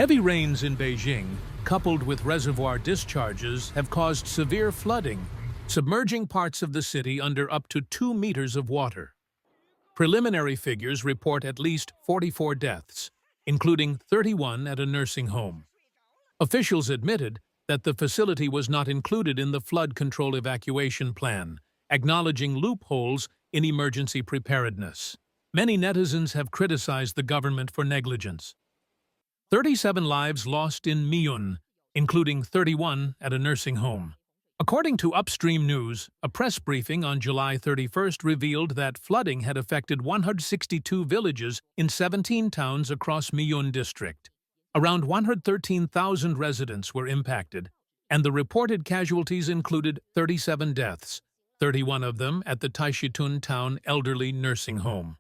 Heavy rains in Beijing, coupled with reservoir discharges, have caused severe flooding, submerging parts of the city under up to 2 meters of water. Preliminary figures report at least 44 deaths, including 31 at a nursing home. Officials admitted that the facility was not included in the flood control evacuation plan, acknowledging loopholes in emergency preparedness. Many netizens have criticized the government for negligence. 37 lives lost in Miyun, including 31 at a nursing home. According to Upstream News, a press briefing on July 31st revealed that flooding had affected 162 villages in 17 towns across Miyun District. Around 113,000 residents were impacted, and the reported casualties included 37 deaths, 31 of them at the Taishitun Town Elderly Nursing Home.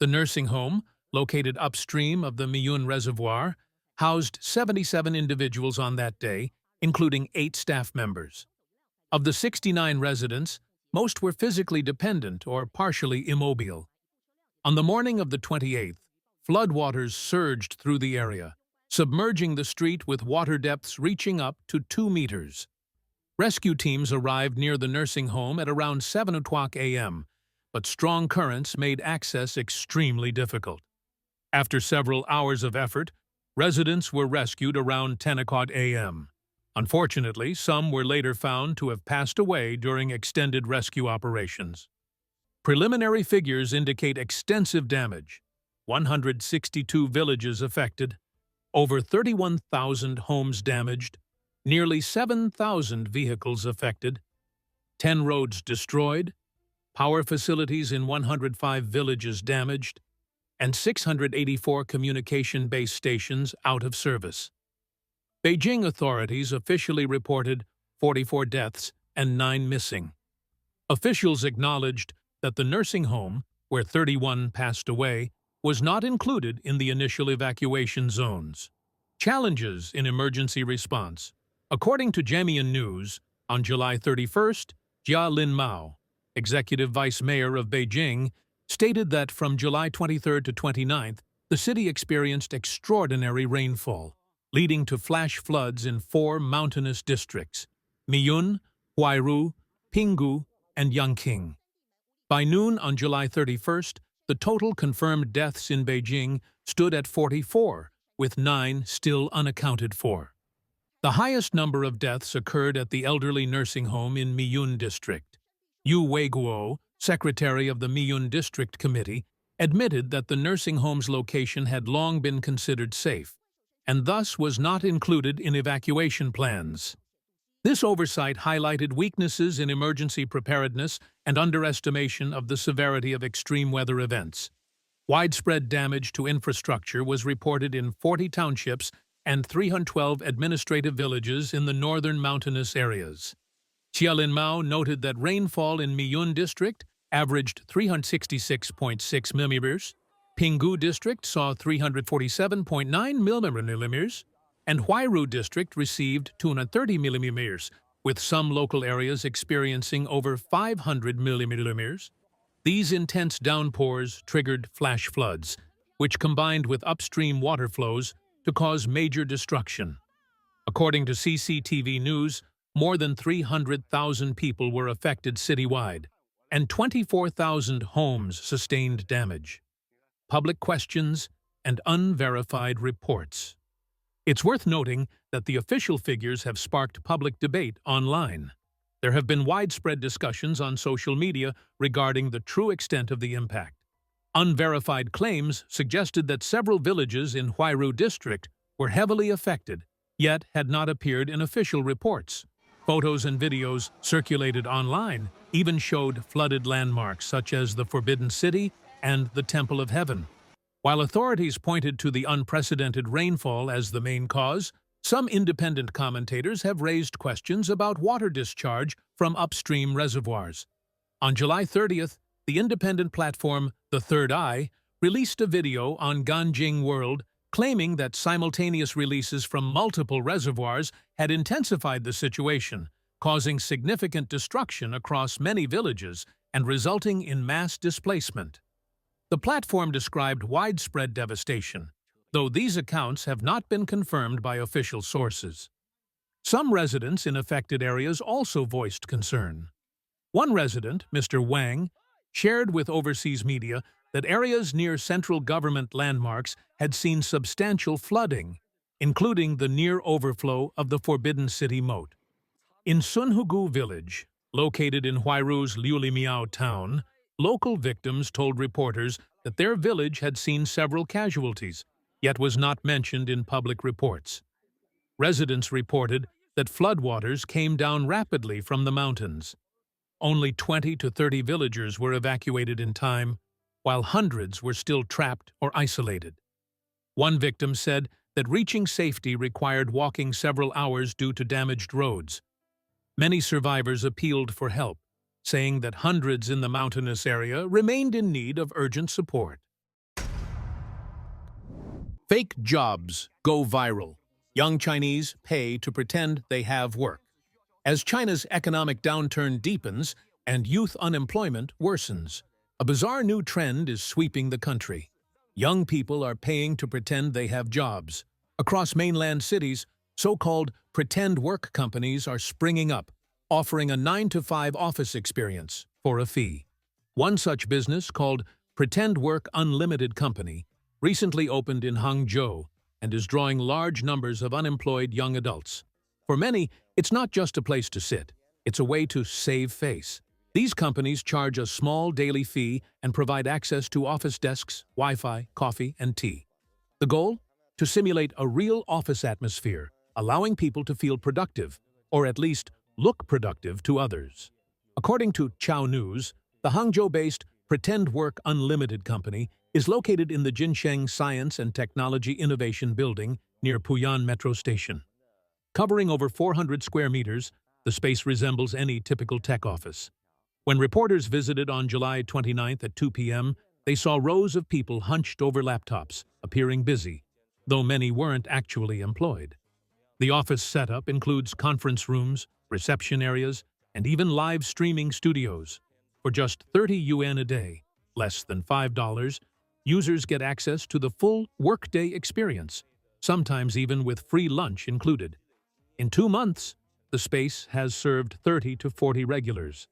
The nursing home, located upstream of the Miyun Reservoir, housed 77 individuals on that day, including 8 staff members. Of the 69 residents, most were physically dependent or partially immobile. On the morning of the 28th, floodwaters surged through the area, submerging the street with water depths reaching up to 2 meters. Rescue teams arrived near the nursing home at around 7 o'clock a.m., but strong currents made access extremely difficult. After several hours of effort, residents were rescued around 10 o'clock a.m. Unfortunately, some were later found to have passed away during extended rescue operations. Preliminary figures indicate extensive damage: 162 villages affected, over 31,000 homes damaged, nearly 7,000 vehicles affected, 10 roads destroyed, power facilities in 105 villages damaged, and 684 communication base stations out of service. Beijing authorities officially reported 44 deaths and 9 missing. Officials acknowledged that the nursing home, where 31 passed away, was not included in the initial evacuation zones. Challenges in emergency response. According to Miyun News, on July 31st, Jia Linmao, executive vice mayor of Beijing, stated that from July 23rd to 29th, the city experienced extraordinary rainfall, leading to flash floods in 4 mountainous districts: Miyun, Huairu, Pinggu, and Yangqing. By noon on July 31st, the total confirmed deaths in Beijing stood at 44, with 9 still unaccounted for. The highest number of deaths occurred at the elderly nursing home in Miyun District. Yu Weiguo, secretary of the Miyun District Committee, admitted that the nursing home's location had long been considered safe, and thus was not included in evacuation plans. This oversight highlighted weaknesses in emergency preparedness and underestimation of the severity of extreme weather events. Widespread damage to infrastructure was reported in 40 townships and 312 administrative villages in the northern mountainous areas. Jia Linmao noted that rainfall in Miyun District averaged 366.6 mm, Pinggu District saw 347.9 mm, and Huairu District received 230 mm, with some local areas experiencing over 500 mm. These intense downpours triggered flash floods, which combined with upstream water flows to cause major destruction. According to CCTV News, more than 300,000 people were affected citywide, and 24,000 homes sustained damage. Public questions and unverified reports. It's worth noting that the official figures have sparked public debate online. There have been widespread discussions on social media regarding the true extent of the impact. Unverified claims suggested that several villages in Huairu District were heavily affected, yet had not appeared in official reports. Photos and videos circulated online even showed flooded landmarks such as the Forbidden City and the Temple of Heaven. While authorities pointed to the unprecedented rainfall as the main cause, some independent commentators have raised questions about water discharge from upstream reservoirs. On July 30th, the independent platform The Third Eye released a video on Ganjing World claiming that simultaneous releases from multiple reservoirs had intensified the situation, causing significant destruction across many villages and resulting in mass displacement. The platform described widespread devastation, though these accounts have not been confirmed by official sources. Some residents in affected areas also voiced concern. One resident, Mr. Wang, shared with overseas media that areas near central government landmarks had seen substantial flooding, including the near overflow of the Forbidden City moat. In Sunhugu village, located in Huairu's Liulimiao town, local victims told reporters that their village had seen several casualties, yet was not mentioned in public reports. Residents reported that floodwaters came down rapidly from the mountains. Only 20 to 30 villagers were evacuated in time, while hundreds were still trapped or isolated. One victim said that reaching safety required walking several hours due to damaged roads. Many survivors appealed for help, saying that hundreds in the mountainous area remained in need of urgent support. Fake jobs go viral. Young Chinese pay to pretend they have work. As China's economic downturn deepens and youth unemployment worsens, a bizarre new trend is sweeping the country. Young people are paying to pretend they have jobs. Across mainland cities, so-called pretend work companies are springing up, offering a 9-to-5 office experience for a fee. One such business, called Pretend Work Unlimited Company, recently opened in Hangzhou and is drawing large numbers of unemployed young adults. For many, it's not just a place to sit. It's a way to save face. These companies charge a small daily fee and provide access to office desks, Wi-Fi, coffee, and tea. The goal? To simulate a real office atmosphere, allowing people to feel productive, or at least look productive to others. According to Chao News, the Hangzhou-based Pretend Work Unlimited Company is located in the Jinsheng Science and Technology Innovation Building near Puyan Metro Station. Covering over 400 square meters, the space resembles any typical tech office. When reporters visited on July 29th at 2 p.m., they saw rows of people hunched over laptops, appearing busy, though many weren't actually employed. The office setup includes conference rooms, reception areas, and even live streaming studios. For just 30 yuan a day, less than $5, users get access to the full workday experience, sometimes even with free lunch included. In 2 months, the space has served 30 to 40 regulars.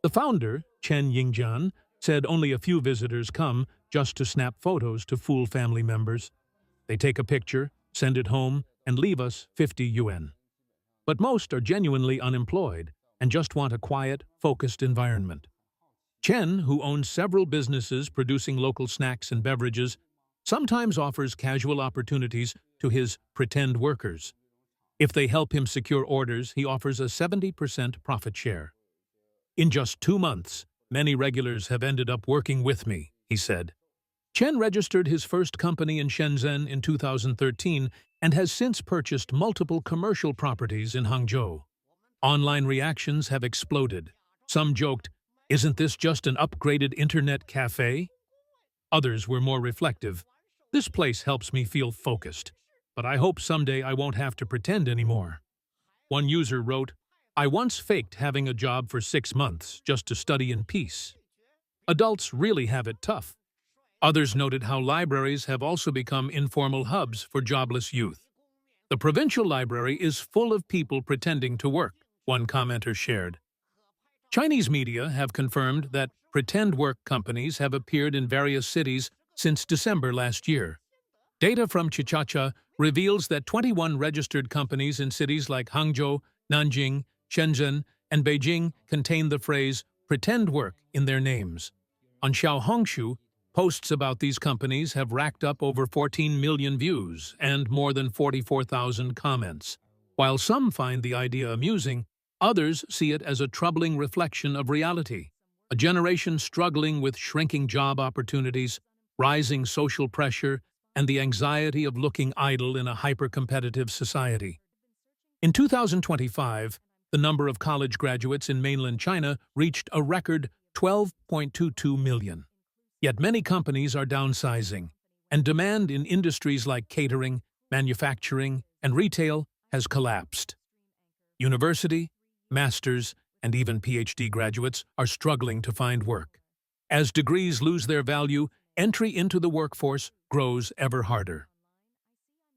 The founder, Chen Yingjian, said only a few visitors come just to snap photos to fool family members. They take a picture, send it home, and leave us 50 yuan. But most are genuinely unemployed and just want a quiet, focused environment. Chen, who owns several businesses producing local snacks and beverages, sometimes offers casual opportunities to his pretend workers. If they help him secure orders, he offers a 70% profit share. In just 2 months, many regulars have ended up working with me, he said. Chen registered his first company in Shenzhen in 2013 and has since purchased multiple commercial properties in Hangzhou. Online reactions have exploded. Some joked, "Isn't this just an upgraded internet cafe?" Others were more reflective. "This place helps me feel focused, but I hope someday I won't have to pretend anymore." One user wrote, "I once faked having a job for 6 months just to study in peace." Adults really have it tough. Others noted how libraries have also become informal hubs for jobless youth. "The provincial library is full of people pretending to work," one commenter shared. Chinese media have confirmed that pretend work companies have appeared in various cities since December last year. Data from Chichacha reveals that 21 registered companies in cities like Hangzhou, Nanjing, Shenzhen, and Beijing contain the phrase "pretend work" in their names. On Xiaohongshu, posts about these companies have racked up over 14 million views and more than 44,000 comments. While some find the idea amusing, others see it as a troubling reflection of reality. A generation struggling with shrinking job opportunities, rising social pressure, and the anxiety of looking idle in a hyper-competitive society. In 2025, the number of college graduates in mainland China reached a record 12.22 million. Yet many companies are downsizing, and demand in industries like catering, manufacturing, and retail has collapsed. University, master's, and even PhD graduates are struggling to find work. As degrees lose their value, entry into the workforce grows ever harder.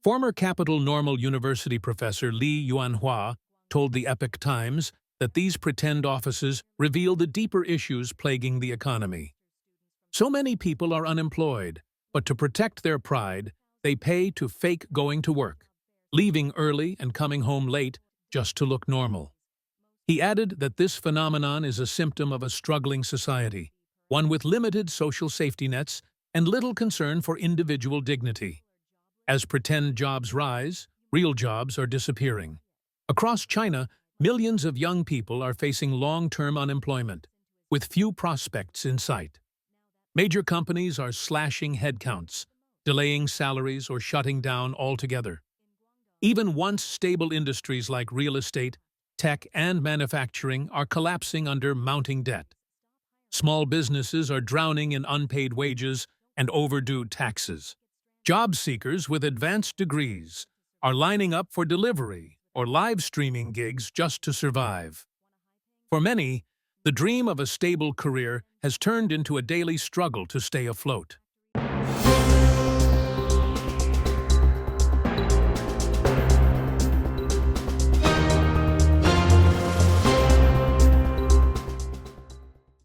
Former Capital Normal University professor Li Yuanhua told the Epoch Times that these pretend offices reveal the deeper issues plaguing the economy. So many people are unemployed, but to protect their pride, they pay to fake going to work, leaving early and coming home late just to look normal. He added that this phenomenon is a symptom of a struggling society, one with limited social safety nets and little concern for individual dignity. As pretend jobs rise, real jobs are disappearing. Across China, millions of young people are facing long-term unemployment, with few prospects in sight. Major companies are slashing headcounts, delaying salaries, or shutting down altogether. Even once stable industries like real estate, tech, and manufacturing are collapsing under mounting debt. Small businesses are drowning in unpaid wages and overdue taxes. Job seekers with advanced degrees are lining up for delivery or live streaming gigs just to survive. For many, the dream of a stable career has turned into a daily struggle to stay afloat.